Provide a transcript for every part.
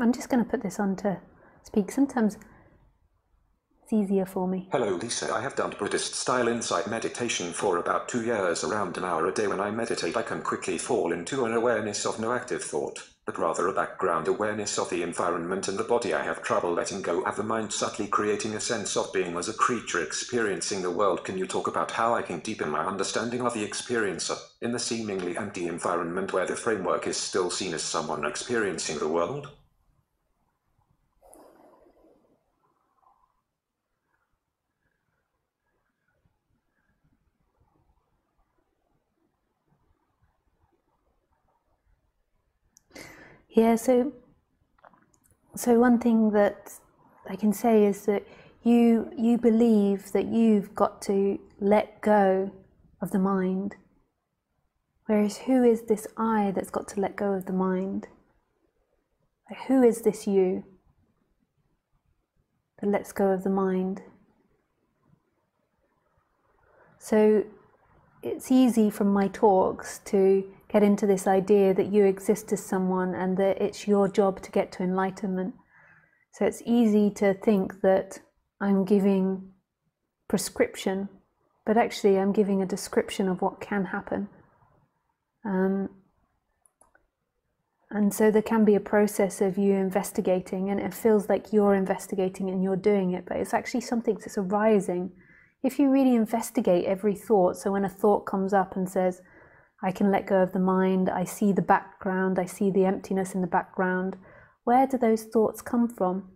I'm just going to put this on to speak. Sometimes it's easier for me. Hello Lisa, I have done Buddhist-style insight meditation for about 2 years. Around an hour a day when I meditate I can quickly fall into an awareness of no active thought, but rather a background awareness of the environment and the body. I have trouble letting go of the mind, subtly creating a sense of being as a creature experiencing the world. Can you talk about how I can deepen my understanding of the experiencer, in the seemingly empty environment where the framework is still seen as someone experiencing the world? Yeah, so one thing that I can say is that you believe that you've got to let go of the mind. Whereas who is this I that's got to let go of the mind? Like, who is this you that lets go of the mind? So it's easy from my talks to get into this idea that you exist as someone and that it's your job to get to enlightenment. So it's easy to think that I'm giving prescription, but actually I'm giving a description of what can happen. And so there can be a process of you investigating, and it feels like you're investigating and you're doing it, but it's actually something that's arising. If you really investigate every thought, so when a thought comes up and says, I can let go of the mind, I see the background, I see the emptiness in the background, where do those thoughts come from?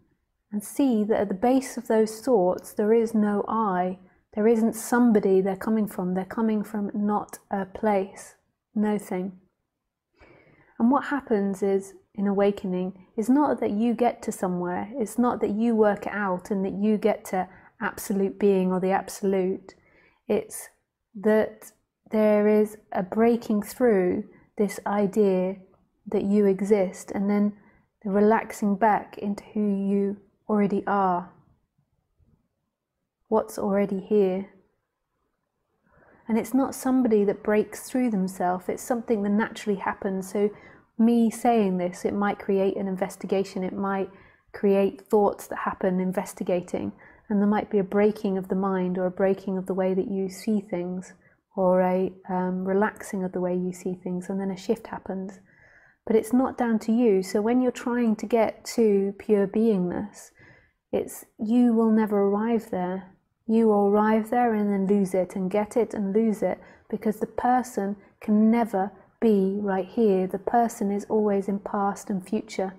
And see that at the base of those thoughts there is no I, there isn't somebody they're coming from not a place, no thing. And what happens is, in awakening, is not that you get to somewhere, it's not that you work it out and that you get to absolute being or the absolute, it's that there is a breaking through this idea that you exist, and then the relaxing back into who you already are, what's already here. And it's not somebody that breaks through themselves, it's something that naturally happens. So me saying this, it might create an investigation, it might create thoughts that happen investigating, and there might be a breaking of the mind or a breaking of the way that you see things, or a relaxing of the way you see things, and then a shift happens. But it's not down to you. So when you're trying to get to pure beingness, you will never arrive there. You will arrive there and then lose it, and get it and lose it, because the person can never be right here. The person is always in past and future.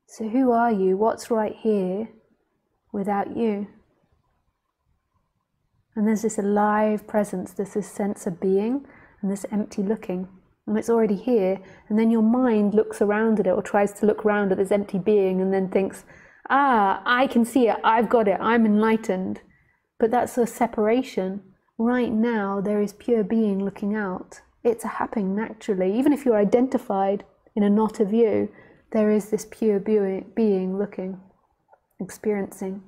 So who are you? What's right here without you? And there's this alive presence, there's this sense of being, and this empty looking. And it's already here, and then your mind looks around at it, or tries to look around at this empty being, and then thinks, I can see it, I've got it, I'm enlightened. But that's a separation. Right now, there is pure being looking out. It's happening naturally. Even if you're identified in a knot of you, there is this pure being looking, experiencing.